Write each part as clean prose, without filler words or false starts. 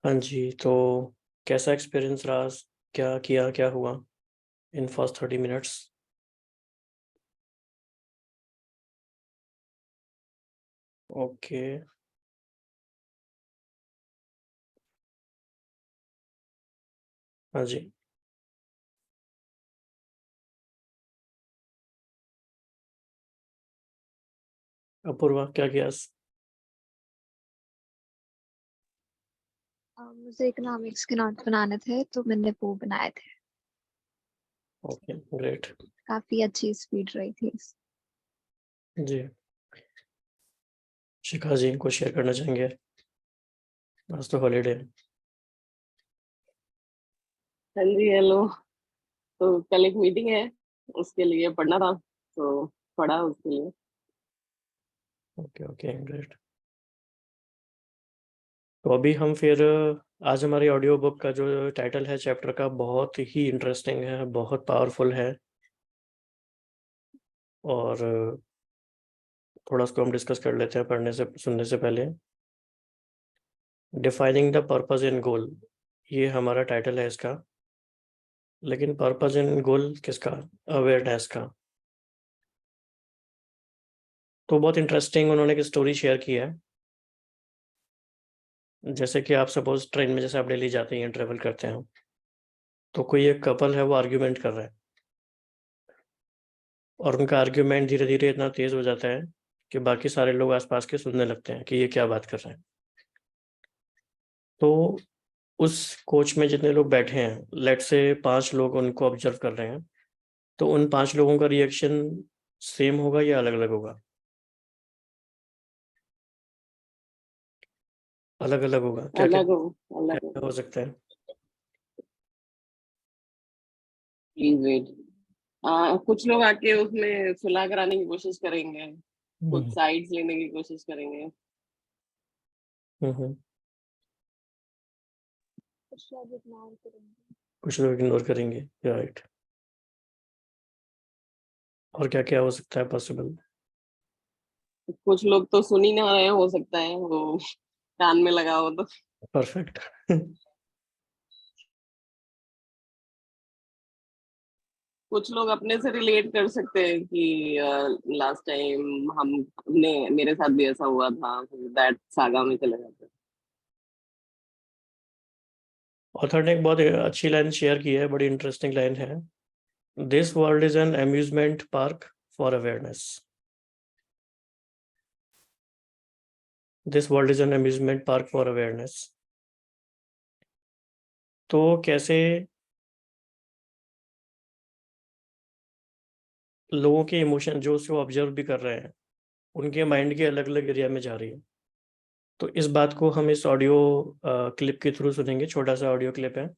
हाँ जी, तो कैसा एक्सपीरियंस रहा? क्या किया, क्या हुआ इन फर्स्ट 30 मिनट्स? ओके। हाँ जी। अपूर्वा, क्या किया? मुझे इकोनॉमिक्स के नोट बनाने थे तो मैंने वो बनाए थे। Okay, great. काफी अच्छी स्पीड रही थी। जी, शिखा जी कुछ शेयर करना चाहेंगे? आज तो हॉलीडे है। हाँ जी, हेलो। तो कल एक मीटिंग है, उसके लिए पढ़ना था, तो पढ़ा उसके लिए। Okay okay, great. तो अभी हम फिर आज हमारी ऑडियो बुक का जो टाइटल है चैप्टर का बहुत ही इंटरेस्टिंग है, बहुत पावरफुल है, और थोड़ा उसको हम डिस्कस कर लेते हैं पढ़ने से सुनने से पहले। डिफाइनिंग द पर्पस इन गोल, ये हमारा टाइटल है इसका। लेकिन पर्पस इन गोल किसका? अवेयरनेस का। तो बहुत इंटरेस्टिंग उन्होंने एक स्टोरी शेयर की है। जैसे कि आप सपोज ट्रेन में, जैसे आप दिल्ली जाते हैं, ट्रेवल करते हैं, तो कोई एक कपल है, वो आर्ग्यूमेंट कर रहा है, और उनका आर्ग्यूमेंट धीरे धीरे इतना तेज हो जाता है कि बाकी सारे लोग आसपास के सुनने लगते हैं कि ये क्या बात कर रहे हैं। तो उस कोच में जितने लोग बैठे हैं, लेट से 5 लोग उनको ऑब्जर्व कर रहे हैं, तो उन 5 लोगों का रिएक्शन सेम होगा या अलग अलग होगा? अलग अलग होगा। क्या क्या अलग हो, क्या अलग हो। क्या हो सकता है? Please wait. कुछ लोग आके उसमें सुलह कराने की कोशिश करेंगे, कुछ हम्म साइड्स लेने की कोशिश करेंगे। हम्म। कुछ लोग इग्नोर करेंगे। कुछ लोग इग्नोर करेंगे, राइट। और क्या क्या हो सकता है पॉसिबल? कुछ लोग तो सुन ही ना रहे, हो सकता है वो कान में लगा हो तो। परफेक्ट। कुछ लोग अपने से रिलेट कर सकते हैं कि लास्ट टाइम हमने मेरे साथ भी ऐसा हुआ था, दैट सागा में चले जाते हैं। ऑथर ने एक बहुत अच्छी लाइन शेयर की है, बड़ी इंटरेस्टिंग लाइन है। This world is an amusement park for awareness. This world is an amusement park for awareness. तो कैसे लोगों के इमोशन जो उसको ऑब्जर्व भी कर रहे हैं, उनके माइंड के अलग अलग एरिया में जा रही है। तो इस बात को हम इस ऑडियो क्लिप के थ्रू सुनेंगे। छोटा सा ऑडियो क्लिप है।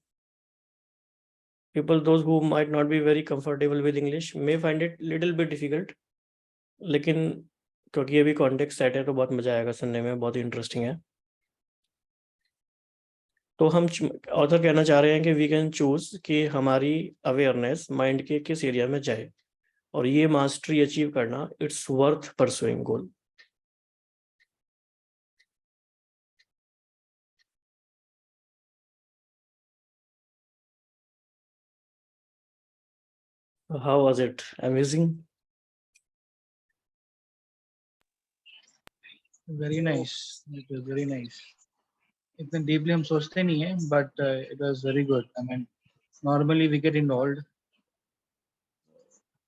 People those who might not be very comfortable with English may find it little bit difficult, लेकिन क्योंकि ये भी कॉन्टेक्स्ट सेट है तो बहुत मजा आएगा सुनने में, बहुत इंटरेस्टिंग है। तो हम ऑथर कहना चाह रहे हैं कि वी कैन चूज कि हमारी अवेयरनेस माइंड के किस एरिया में जाए, और ये मास्टरी अचीव करना, it's worth pursuing goal. How was it? Amazing. Very nice, it was very nice. इतने डीपली हम सोचते नहीं है, but it was very good. I mean normally we get involved,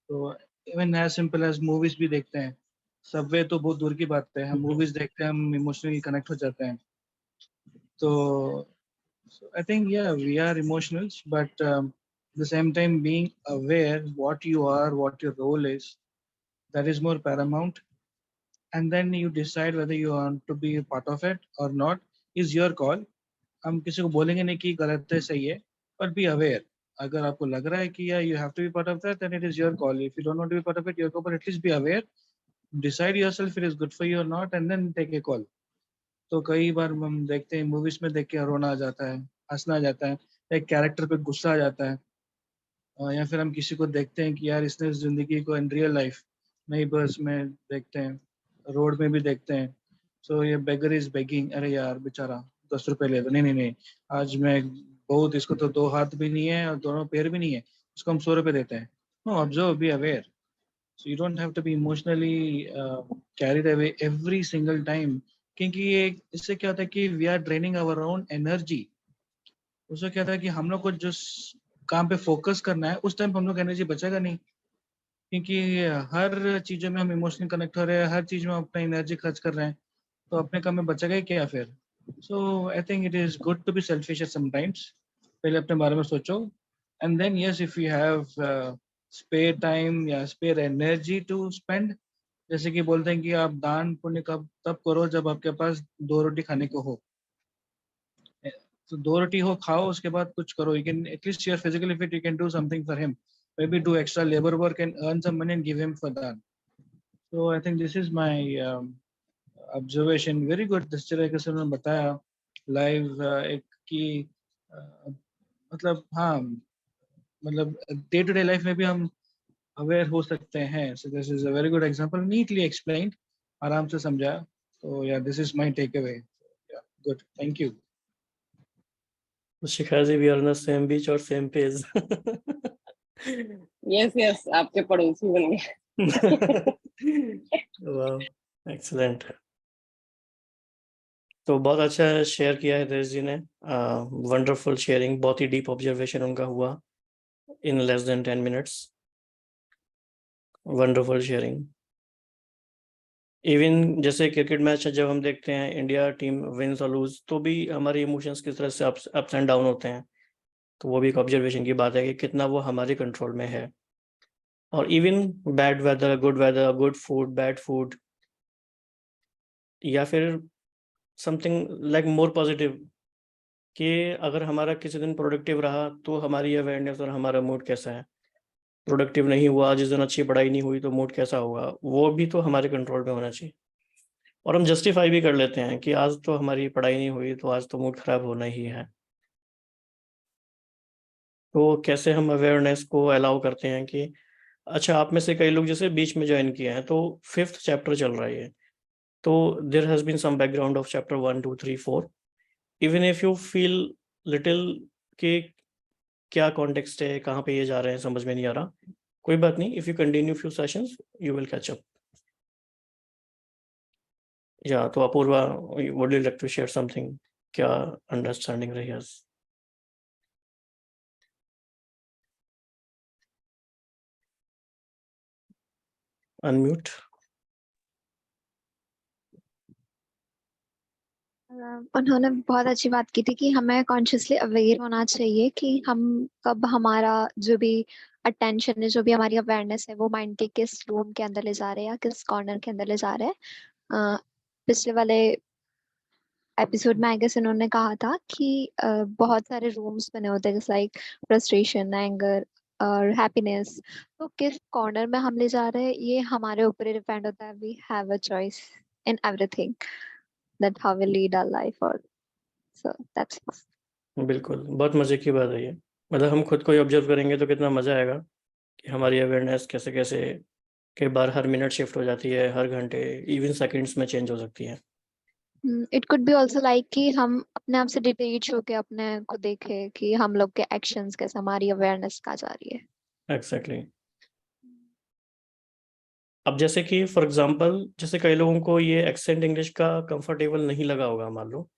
तो even as simple as movies भी देखते हैं। Subway तो बहुत दूर की बात है, हम मूवीज देखते हैं, हम इमोशनली कनेक्ट हो जाते हैं। तो आई थिंक या we are emotionals, but the same time being aware what you are, what your role is, that is more paramount. And then you decide whether you want to be a part of it or not, is your call. हम किसी को बोलेंगे नहीं कि गलत है सही है, but be aware. अगर आपको लग रहा है कि या you have to be part of that, then it is your call. If you don't want to be part of it, your call, but at least be aware. Decide yourself if it is good for you or not, and then take a call. तो कई बार हम देखते हैं movies में देख के रोना आ जाता है, हंसना आ जाता है, एक कैरेक्टर पे गुस्सा आ जाता है, या फिर हम किसी को देखते हैं कि यार इसने जिंदगी को इन रियल लाइफ नहीं, बस में देखते हैं, रोड में भी देखते हैं, सो ये बेगर इज बेगिंग, अरे यार बेचारा 10 रुपए ले दो, नहीं, आज मैं बहुत, इसको तो 2 हाथ भी नहीं है और दोनों पैर भी नहीं है, इसको हम 100 रुपए देते हैं। No, observe, be aware, so you don't have to be emotionally carried away every single time, क्योंकि ये इससे क्या होता है कि we are draining our own energy. उससे क्या होता है कि हम लोग को जो काम पे फोकस करना है उस टाइम पे हम लोग एनर्जी बचेगा नहीं, क्योंकि हर चीजों में हम इमोशनली कनेक्ट हो रहे हैं, हर चीज में हम अपना एनर्जी खर्च कर रहे हैं, तो अपने काम में बचेगा ही क्या फिर। So I think it is good to be selfish sometimes, पहले अपने बारे में सोचो, and then yes, if you have spare time या स्पेयर एनर्जी टू स्पेंड, जैसे कि बोलते हैं कि आप दान पुण्य कब तब करो जब आपके पास 2 रोटी खाने को हो, तो 2 रोटी हो खाओ, उसके बाद कुछ करो, you can at least you're physically fit, you can do something for him, maybe do extra labor work and earn some money and give him for that. So I think this is my observation. Very good, जिस तरीके से उन्होंने बताया live एक की मतलब हाँ, मतलब डे टू डे लाइफ में भी हम अवेयर हो सकते हैं। So this is a very good example, neatly explained, आराम से समझाया। तो या this is my takeaway. Good, thank you. Shikha ji, we are on the same beach और सेम पेज। यस, आपके पड़ोसी बन गए। वाह, एक्सीलेंट। तो बहुत अच्छा शेयर किया है हितेश जी ने, वंडरफुल शेयरिंग, बहुत ही डीप ऑब्जर्वेशन उनका हुआ in less than 10 minutes. Wonderful sharing. Even जैसे क्रिकेट मैच जब हम देखते हैं, इंडिया टीम विन्स और लूज, तो भी हमारे इमोशंस किस तरह से अप्स एंड डाउन होते हैं, तो वो भी एक ऑब्जर्वेशन की बात है कि कितना वो हमारे कंट्रोल में है। और even bad weather, good food, bad food, या फिर समथिंग लाइक मोर पॉजिटिव, कि अगर हमारा किसी दिन प्रोडक्टिव रहा तो हमारी अवेयरनेस और हमारा मूड कैसा है, प्रोडक्टिव नहीं हुआ, जिस दिन अच्छी पढ़ाई नहीं हुई तो मूड कैसा होगा, वो भी तो हमारे कंट्रोल में होना चाहिए। और हम जस्टिफाई भी कर लेते हैं कि आज तो हमारी पढ़ाई नहीं हुई तो आज तो मूड खराब होना ही है। तो कैसे हम अवेयरनेस को अलाउ करते हैं कि अच्छा, आप में से कई लोग जैसे बीच में ज्वाइन किए हैं तो 5th चैप्टर चल रहा है, तो there has been some background of chapter 1 2 3 4, even if you feel little कि क्या कॉन्टेक्स्ट है, कहाँ पे ये जा रहे हैं, समझ में नहीं आ रहा, कोई बात नहीं, if you continue few sessions you will catch up. या तो Apurva, would you like to share something, क्या अंडरस्टैंडिंग रही है? अनम्यूट। उन्होंने बहुत अच्छी बात की थी कि हमें कॉन्शियसली अवेयर होना चाहिए कि हम कब हमारा जो भी अटेंशन है, जो भी हमारी अवेयरनेस है, वो माइंड के किस रूम के अंदर ले जा रहे हैं या किस कॉर्नर के अंदर ले जा रहे हैं। पिछले वाले एपिसोड में आई गेस इन्होंने कहा था कि बहुत सारे रूम्स बने होते हैं, जैसे लाइक फ्रस्ट्रेशन, एंगर और हैप्पीनेस। तो किस कॉर्नर में हम ले जा रहे हैं ये हमारे ऊपर ही डिपेंड होता है। We have a choice in everything, that how we lead our life, or so that's it. बिल्कुल, बहुत मजे की बात है ये। मतलब हम खुद को ही ऑब्जर्व करेंगे तो कितना मजा आएगा कि हमारी अवेयरनेस कैसे कैसे कई बार हर मिनट शिफ्ट हो जाती है, हर घंटे, इवन सेकंड्स में चेंज हो सकती है। It could be also like कि हम अपने आप से डिटेच होके अपने को देखे कि हम लोग के एक्शंस कैसे, हमारी अवेयरनेस कहाँ जा रही है। एग्जैक्टली। अब जैसे कि फॉर एग्जांपल, जैसे कई लोगों को ये एक्सेंट इंग्लिश का कंफर्टेबल नहीं लगा होगा मान लो,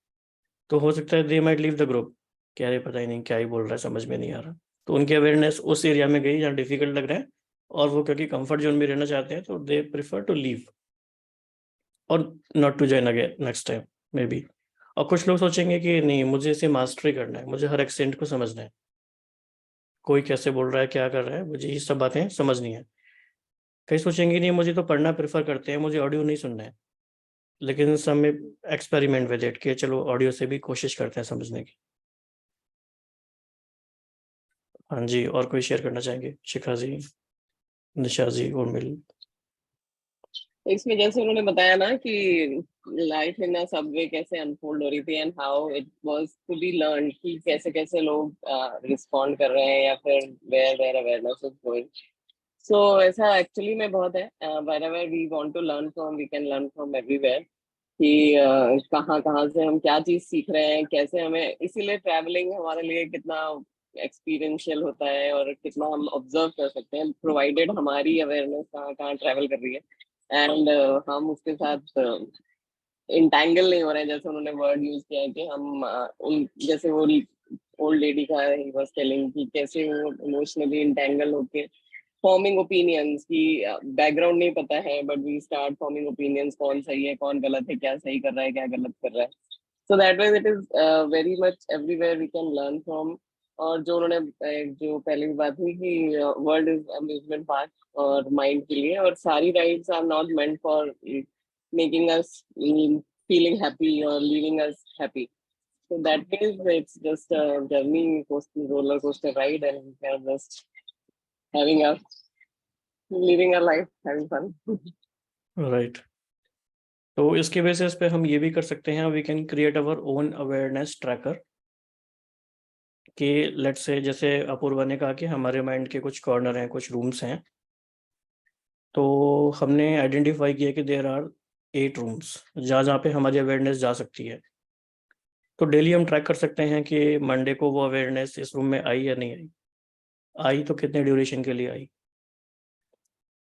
तो हो सकता है they might leave the group, क्या रे पता ही नहीं क्या ही बोल रहा है, समझ में नहीं आ रहा। तो उनकी अवेयरनेस उस एरिया में गई जहाँ डिफिकल्ट लग रहा है, और वो क्योंकि कंफर्ट जोन में रहना चाहते हैं तो दे प्रेफर टू लीव और not to join again next time maybe. और कुछ लोग सोचेंगे कि नहीं, मुझे इसे मास्टरी करना है, मुझे हर एक्सेंट को समझना है, कोई कैसे बोल रहा है, क्या कर रहा है, मुझे ये सब बातें समझनी है। कई सोचेंगे नहीं, मुझे तो पढ़ना प्रेफर करते हैं, मुझे ऑडियो नहीं सुनना है, लेकिन सब एक्सपेरिमेंट विद इट कि चलो ऑडियो से भी कोशिश करते हैं समझने की। हाँ जी, और कोई शेयर करना चाहेंगे? शिखा जी, निशा जी, उर्मिल। इसमें जैसे उन्होंने बताया ना कि लाइफ इन अ सबवे कैसे अनफोल्ड हो रही थी and how it was to be learn कि कैसे कैसे लोग रिस्पॉन्ड कर रहे हैं या फिर वेयर अवेयरनेस इज गोइंग। सो ऐसा एक्चुअली में बहुत है, wherever we want to learn from we can learn from everywhere. कि कहाँ कहाँ से हम क्या चीज सीख रहे हैं, कैसे हमें, इसीलिए ट्रैवलिंग हमारे लिए कितना एक्सपीरियंशियल होता है और कितना हम ऑब्जर्व कर सकते हैं, प्रोवाइडेड हमारी अवेयरनेस कहाँ कहाँ ट्रैवल कर रही है एंड हम उसके साथ इंटैंगल नहीं हो रहे हैं। जैसे उन्होंने वर्ड यूज किया है कि हम उन जैसे वो ओल्ड लेडी का ही वाज टेलिंग कि कैसे वो इमोशनली इंटैंगल होके फॉर्मिंग ओपिनियंस की बैकग्राउंड नहीं पता है but we start forming opinions, कौन सही है कौन गलत है, क्या सही कर रहा है क्या गलत कर रहा है। So that way it is very much everywhere we can learn from. और जो उन्होंने जो पहले भी बात हुई कि वर्ल्ड इज अम्यूजमेंट पार्क और माइंड के लिए, और सारी rides are not meant for making us feeling happy और leaving us happy. So that means it's just a journey, roller coaster ride, and we are just having a living our life, having fun. Right. तो इसके basis पे हम ये भी कर सकते हैं, we can create our own awareness tracker कि लेट्स से जैसे अपूर्वा ने कहा कि हमारे माइंड के कुछ कॉर्नर हैं, कुछ रूम्स हैं, तो हमने आइडेंटिफाई किया कि देयर आर 8 रूम्स जहाँ जहाँ पे हमारी अवेयरनेस जा सकती है। तो डेली हम ट्रैक कर सकते हैं कि मंडे को वो अवेयरनेस इस रूम में आई या नहीं आई, आई तो कितने ड्यूरेशन के लिए आई,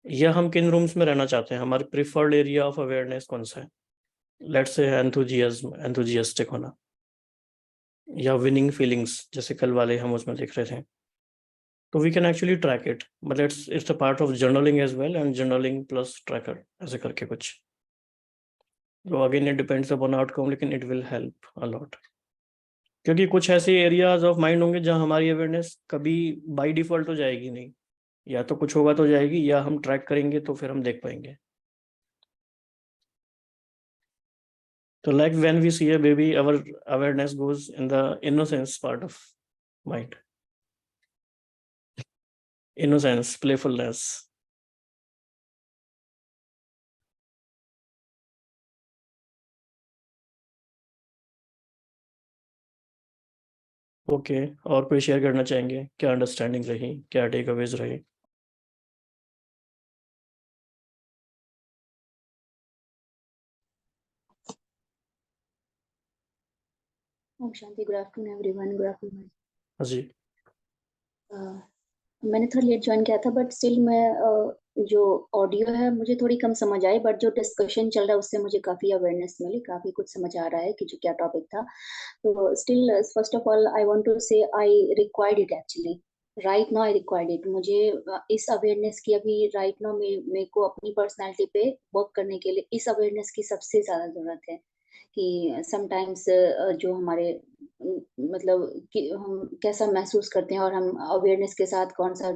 या हम किन रूम्स में रहना चाहते हैं, हमारे प्रिफर्ड एरिया ऑफ अवेयरनेस कौन सा है, लेट्स से एंथुजियास्टिक होना या विनिंग फीलिंग्स जैसे कल वाले हम उसमें देख रहे थे। तो we can actually track it, but it's a part of journaling as well, and journaling plus tracker ऐसे करके कुछ। तो again it depends upon outcome, लेकिन it will help a lot, क्योंकि कुछ ऐसे एरियाज ऑफ माइंड होंगे जहाँ हमारी अवेयरनेस कभी बाय डिफॉल्ट तो जाएगी नहीं, या तो कुछ होगा तो जाएगी, या हम ट्रैक करेंगे तो फिर हम देख पाएंगे। तो like when we see a baby, our awareness goes in the innocence part of mind. Innocence, playfulness. Okay, और कोई शेयर करना चाहेंगे, क्या अंडरस्टैंडिंग रही, क्या टेक अवेज रहे? ओम शांति। Good afternoon everyone. Good afternoon. हाँ जी। मैंने थोड़ा लेट ज्वाइन किया था, बट स्टिल मैं जो ऑडियो है मुझे थोड़ी कम समझ आई, बट जो डिस्कशन चल रहा है उससे मुझे काफी अवेयरनेस मिली, काफी कुछ समझ आ रहा है कि जो क्या टॉपिक था। तो still first of all I want to say I required it actually right now. I required it. मुझे इस अवेयरनेस की अभी राइट नाउ मेरे को अपनी पर्सनालिटी पे वर्क करने के लिए इस अवेयरनेस की सबसे ज्यादा जरूरत है। कि समटाइम्स जो हमारे मतलब कि हम कैसा महसूस करते हैं और हम अवेयरनेस के साथ कौन सा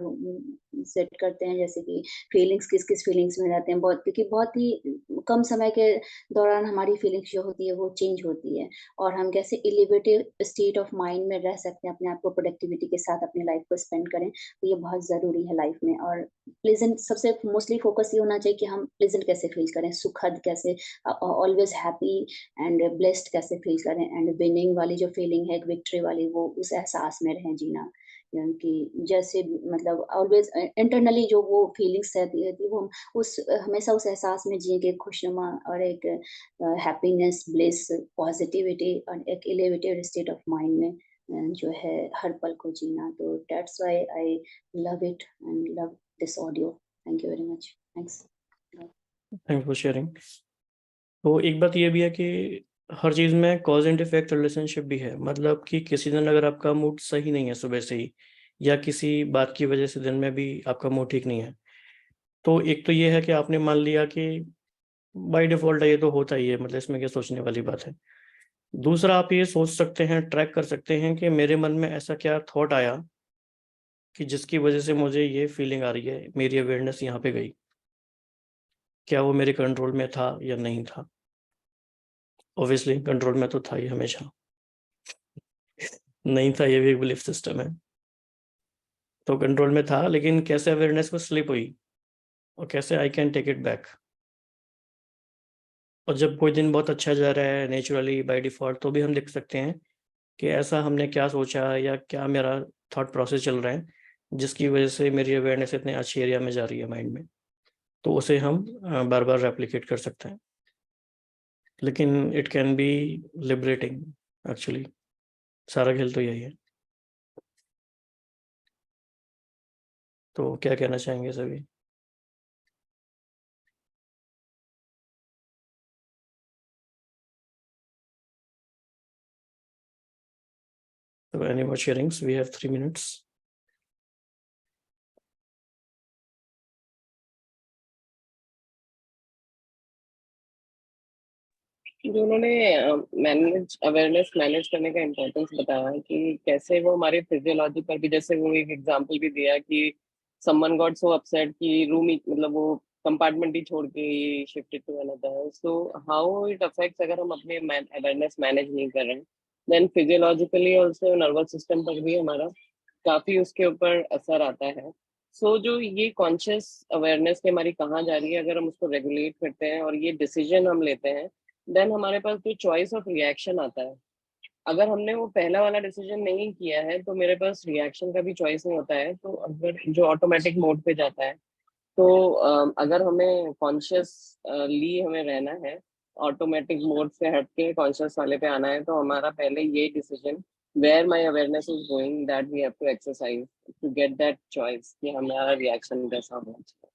सेट करते हैं, जैसे कि फीलिंग्स किस किस फीलिंग्स में रहते हैं, बहुत क्योंकि बहुत ही कम समय के दौरान हमारी फीलिंग्स जो होती है वो चेंज होती है, और हम कैसे एलिवेटेड स्टेट ऑफ माइंड में रह सकते हैं, अपने आप को प्रोडक्टिविटी के साथ अपनी लाइफ को स्पेंड करें, तो ये बहुत ज़रूरी है लाइफ में। और प्लेजेंट सबसे मोस्टली फोकस ये होना चाहिए कि हम प्लेजेंट कैसे फील करें, सुखद कैसे, ऑलवेज हैप्पी एंड ब्लेस्ड कैसे फील करें, एंड विनिंग वाली जो फीलिंग है, विक्ट्री वाली, वो उस एहसास में रहें जीना। कि जैसे मतलब ऑलवेज इंटरनली जो वो फीलिंग्स रहती है वो उस हमेशा उस एहसास में जिए कि खुशनुमा और एक हैप्पीनेस, ब्लिस, पॉजिटिविटी और एक एलिवेटेड स्टेट ऑफ माइंड में जो है हर पल को जीना। तो that's why I love it and love this audio. Thank you very much. Thanks for sharing. तो एक बात ये भी है कि हर चीज़ में कॉज एंड इफेक्ट रिलेशनशिप भी है, मतलब कि किसी दिन अगर आपका मूड सही नहीं है सुबह से ही, या किसी बात की वजह से दिन में भी आपका मूड ठीक नहीं है, तो एक तो ये है कि आपने मान लिया कि बाय डिफॉल्ट ये तो होता ही है, मतलब इसमें क्या सोचने वाली बात है। दूसरा, आप ये सोच सकते हैं, ट्रैक कर सकते हैं कि मेरे मन में ऐसा क्या थॉट आया कि जिसकी वजह से मुझे ये फीलिंग आ रही है, मेरी अवेयरनेस यहाँ पे गई, क्या वो मेरे कंट्रोल में था या नहीं था? ऑब्वियसली कंट्रोल में तो था ही हमेशा, नहीं था ये भी एक बिलीफ सिस्टम है। तो कंट्रोल में था, लेकिन कैसे अवेयरनेस को स्लिप हुई और कैसे I can take it back. और जब कोई दिन बहुत अच्छा जा रहा है नेचुरली बाय डिफॉल्ट, तो भी हम देख सकते हैं कि ऐसा हमने क्या सोचा या क्या मेरा थॉट प्रोसेस चल रहा है जिसकी वजह से मेरी अवेयरनेस इतने अच्छी एरिया में जा रही है माइंड में। तो उसे हम बार बार रेप्लिकेट कर सकते हैं। लेकिन it can be liberating actually, सारा खेल तो यही है। तो क्या कहना चाहेंगे सभी? So any more sharings? We have 3 minutes. जो उन्होंने अवेयरनेस मैनेज करने का इम्पोर्टेंस बताया कि कैसे वो हमारे फिजियोलॉजी पर भी, जैसे वो एक एग्जांपल भी दिया कि समवन गॉट सो अपसेट कि रूम ही मतलब वो कंपार्टमेंट ही छोड़ के shifted to another, so how it affects अगर हम अपने अवेयरनेस मैनेज नहीं कर रहे हैं, then physiologically also nervous system पर भी हमारा काफी उसके ऊपर असर आता है। सो जो ये कॉन्शियस अवेयरनेस की हमारी कहाँ जा रही है, अगर हम उसको रेगुलेट करते हैं और ये डिसीजन हम लेते हैं, देन हमारे पास जो चॉइस ऑफ रिएक्शन आता है, अगर हमने वो पहला वाला डिसीजन नहीं किया है तो मेरे पास रिएक्शन का भी चॉइस नहीं होता है। तो अगर जो ऑटोमेटिक मोड पे जाता है, तो अगर हमें कॉन्शियसली हमें रहना है, ऑटोमेटिक मोड से हट के कॉन्शियस वाले पे आना है, तो हमारा पहले ये decision where my awareness is going, that we have to exercise to get that choice कि हमारा रिएक्शन कैसा होना चाहिए।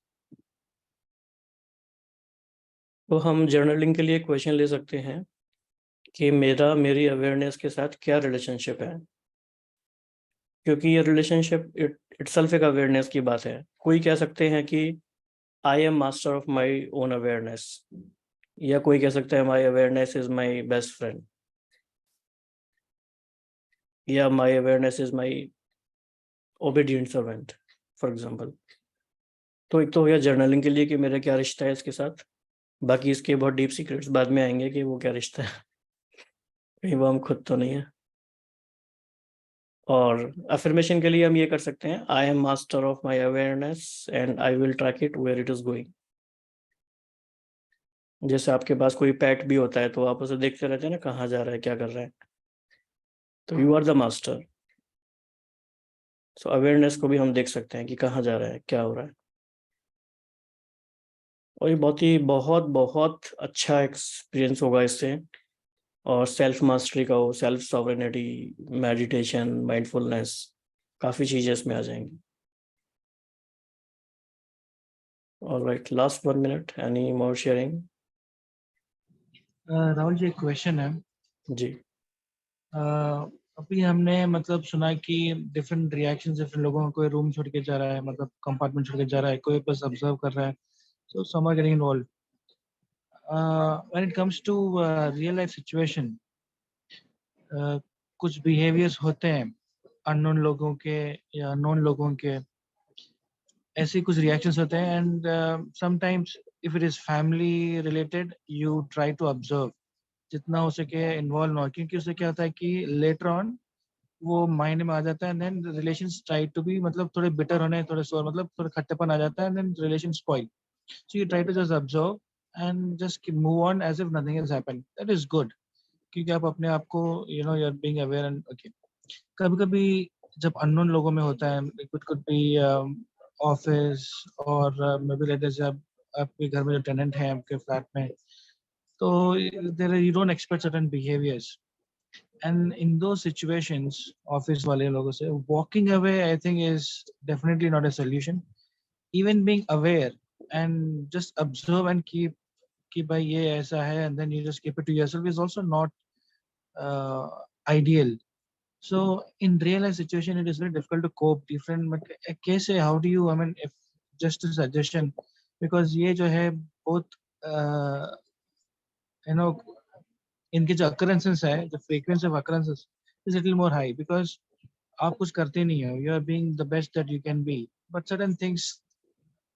तो हम जर्नलिंग के लिए क्वेश्चन ले सकते हैं कि मेरी अवेयरनेस के साथ क्या रिलेशनशिप है, क्योंकि ये रिलेशनशिप इटसेल्फ एक अवेयरनेस की बात है। कोई कह सकते हैं कि I am master of my own awareness, या कोई कह सकता है my awareness is my best friend, या my awareness is my obedient servant for example. तो एक तो हो गया जर्नलिंग के लिए कि मेरा क्या रिश्ता है इसके साथ, बाकी इसके बहुत डीप सीक्रेट्स बाद में आएंगे कि वो क्या रिश्ता है, कहीं वो हम खुद तो नहीं है। और अफर्मेशन के लिए हम ये कर सकते हैं, I am master of my awareness and I will track it where it is going. जैसे आपके पास कोई पेट भी होता है तो आप उसे देखते रहते हैं ना, कहाँ जा रहा है, क्या कर रहा है, तो you are the master. So awareness को भी हम देख सकते हैं कि कहाँ जा रहा है, क्या हो रहा है। और ये बहुत बहुत अच्छा एक्सपीरियंस होगा इससे, और सेल्फ मास्टरी का हो, सेल्फ सॉवरेनिटी, मेडिटेशन, माइंडफुलनेस, काफ़ी चीज़ें इसमें आ जाएंगी। Alright, last 1 minute, any more sharing? Rahul ji, एक क्वेश्चन है जी। अभी हमने मतलब सुना कि डिफरेंट रिएक्शंस डिफरेंट लोगों को, कोई रूम छोड़ के जा रहा है, मतलब कंपार्टमेंट छोड़ के जा रहा है, कोई बस ऑब्जर्व कर रहा है, so some are getting involve. When it comes to real life situation, कुछ बिहेवियर्स होते हैं अननोन लोगों के या नोन लोगों के, ऐसे कुछ रिएक्शंस होते हैं, and sometimes if it is family related you try to observe जितना हो सके, इन्वॉल्व ना हो, क्योंकि उससे क्या होता है कि लेटर ऑन वो माइंड में आ जाता है, and then relations try to be, मतलब थोड़े बिटर होने, थोड़े सोर, मतलब थोड़ा खट्टेपन आ जाता है, and then relation spoil. So you try to just observe and just move on as if nothing has happened, that is good, क्योंकि आप अपने आप को you know you are being aware and okay. कभी कभी जब अननोन लोगों में होता है, इट कुड बी ऑफिस और मे बी लेट जब आपके घर में जो टेनेंट है आपके फ्लैट में, तो there you don't expect certain behaviours, and in those situations office wale logo se walking away I think is definitely not a solution. Even being aware and just observe and keep ki bhai ye aisa hai, and then you just keep it to yourself is also not ideal. So in real life situation it is very difficult to cope different case. How do you, I mean, if just a suggestion, because ye jo hai both you know इनके जो occurrences है, the frequency of occurrences is little more high, because आप कुछ करते नहीं हो, you are being the best that you can be, but certain things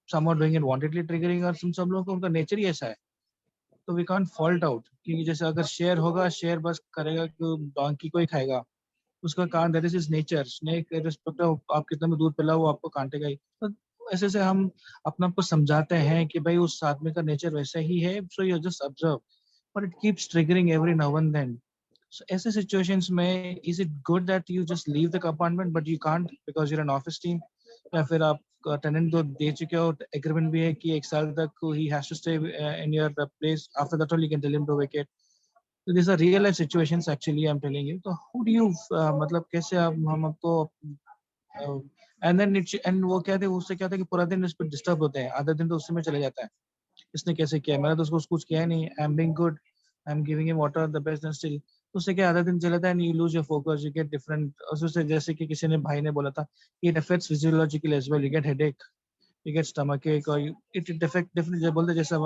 some are doing it wantedly triggering, और सब लोगों का उनका नेचर ही ऐसा है, तो we can't fault out, क्योंकि जैसे अगर शेयर होगा, शेयर बस करेगा कि डोंकी को ही खाएगा, उसका कान, that is his nature, snake irrespective of आप कितना भी दूध पिलाओ वो आपको काटेगा ही। तो ऐसे से हम अपने आप को समझाते हैं कि भाई उस आदमी का नेचर वैसा ही है, so you just observe, but it keeps triggering every now and then. So ऐसे situations में is it good that you just leave the compartment but you can't because you're an office team, या फिर आप tenant तो दे चुके हो, agreement भी है कि 1 साल तक ही has to stay in your place, after that only can tell him to vacate. So these are real life situations actually I'm telling you. So how do you मतलब कैसे हम आपको and then and वो क्या थे, उससे क्या था कि पूरा दिन इस पर डिस्टर्ब होते हैं, आधा दिन तो उससे में चले जाता है, इसने कैसे किया, मैंने तो उसको कुछ किया नहीं, I am being good, I am giving him water the best and still, उससे क्या आधा दिन चला जाता है and you lose your focus, you get different. उससे जैसे कि किसी ने भाई ने बोला था, it affects physiologically as well, you get headache, you get stomach ache, or it affect definitely बोलते जैसा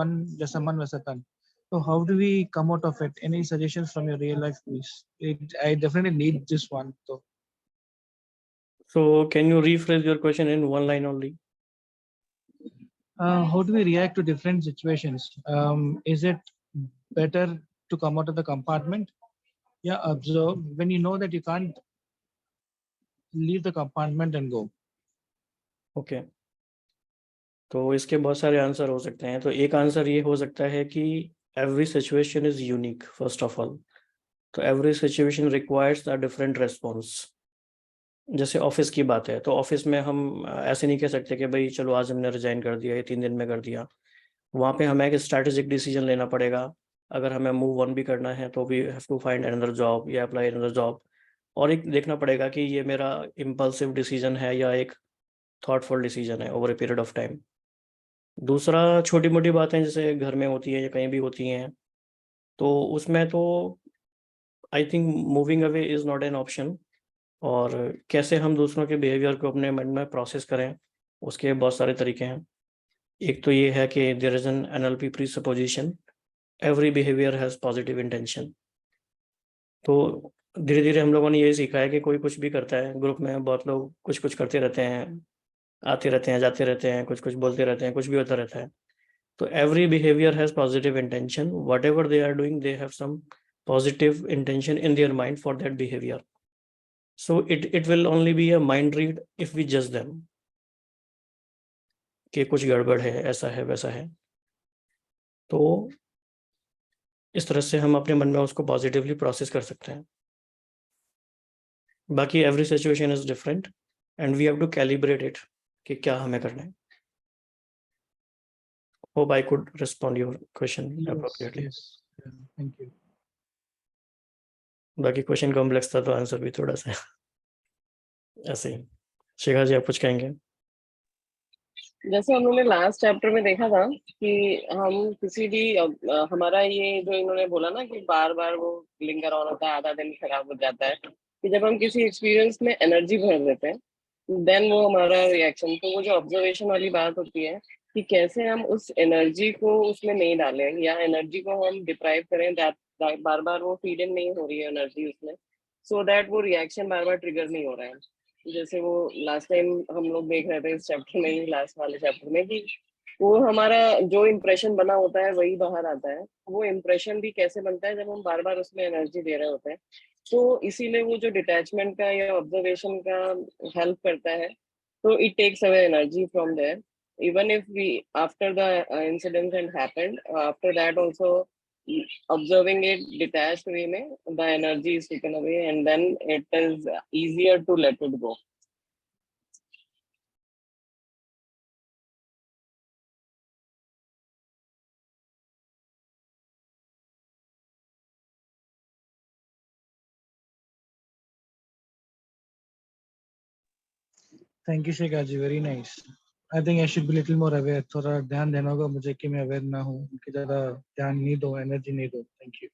मन वैसा तन. So how do we come out of it? Any suggestions from your real life, please? I definitely need this one. So can you rephrase your question in one line only? How do we react to different situations? Is it better to come out of the compartment? Yeah, observe when you know that you can't leave the compartment and go. Okay. तो इसके बहुत सारे answer हो सकते हैं. तो एक answer ये हो सकता है कि every situation is unique first of all. तो every situation requires a different response. जैसे ऑफिस की बात है, तो ऑफिस में हम ऐसे नहीं कह सकते कि भाई चलो आज हमने रिजाइन कर दिया, ये 3 दिन में कर दिया. वहाँ पे हमें एक स्ट्रैटेजिक डिसीजन लेना पड़ेगा. अगर हमें मूव ऑन भी करना है तो we have to find another job या अप्लाई अनदर जॉब. और एक देखना पड़ेगा कि ये मेरा इम्पल्सिव डिसीजन है या एक थॉटफुल डिसीजन है over a period of time. दूसरा, छोटी मोटी बातें जैसे घर में होती हैं या कहीं भी होती हैं, तो उसमें तो I think moving away is not an option. और कैसे हम दूसरों के बिहेवियर को अपने मन में प्रोसेस करें, उसके बहुत सारे तरीके हैं. एक तो ये है कि there is an NLP presupposition, every behaviour has positive intention. तो धीरे धीरे हम लोगों ने ये सीखा है कि कोई कुछ भी करता है, ग्रुप में बहुत लोग कुछ कुछ करते रहते हैं, आते रहते हैं, जाते रहते हैं, कुछ कुछ बोलते रहते हैं, कुछ भी होता रहता है. तो every behavior has positive intention. Whatever they are doing, they have some positive intention in their mind for that behavior. So it will only be a mind read if we judge them कि कुछ गड़बड़ है, ऐसा है, वैसा है. तो इस तरह से हम अपने मन में उसको पॉजिटिवली प्रोसेस कर सकते हैं. बाकी every situation is different and we have to calibrate it कि क्या हमें करना है. Hope I could respond your question appropriately. Yes. Yeah, thank you. बाकी क्वेश्चन कॉम्प्लेक्स था तो आंसर भी थोड़ा सा ऐसे ही. शिखा जी, आप कुछ कहेंगे? जैसे उन्होंने लास्ट चैप्टर में देखा था कि हम किसी भी हमारा ये जो इन्होंने बोला ना कि बार बार वो लिंगर ऑन होता है, आधा दिन खराब हो जाता है, कि जब हम किसी एक्सपीरियंस में एनर्जी भर देते हैं देन वो हमारा रिएक्शन. तो वो जो ऑब्जर्वेशन वाली बात होती है कि कैसे हम उस एनर्जी को उसमें नहीं डालें या एनर्जी को हम डिप्राइव करें, बार बार वो फीड इन नहीं हो रही है एनर्जी उसमें, सो दैट वो रिएक्शन बार बार ट्रिगर नहीं हो रहा है. जैसे वो लास्ट टाइम हम लोग देख रहे थे इस चैप्टर में ही, लास्ट वाले चैप्टर में, कि वो हमारा जो इम्प्रेशन बना होता है वही बाहर आता है. वो इम्प्रेशन भी कैसे बनता है जब हम बार बार उसमें एनर्जी दे रहे होते हैं. तो इसीलिए वो जो डिटैचमेंट का या ऑब्जर्वेशन का हेल्प करता है, तो it takes away energy from there. even if we after the incident had happened, after that also observing it detached way mein, the energy is taken away and then it is easier to let it go. Thank you, Shikha ji. Very nice. I think I should be little more aware. थोड़ा ध्यान देना होगा मुझे कि मैं aware ना हूँ, कि ज़्यादा ध्यान नहीं दो, energy नहीं दो. Thank you.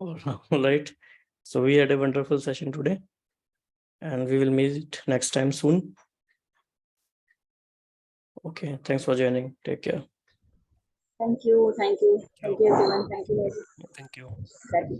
All right. So we had a wonderful session today, and we will meet next time soon. Okay. Thanks for joining. Take care. Thank you everyone. Thank you. Thank you. That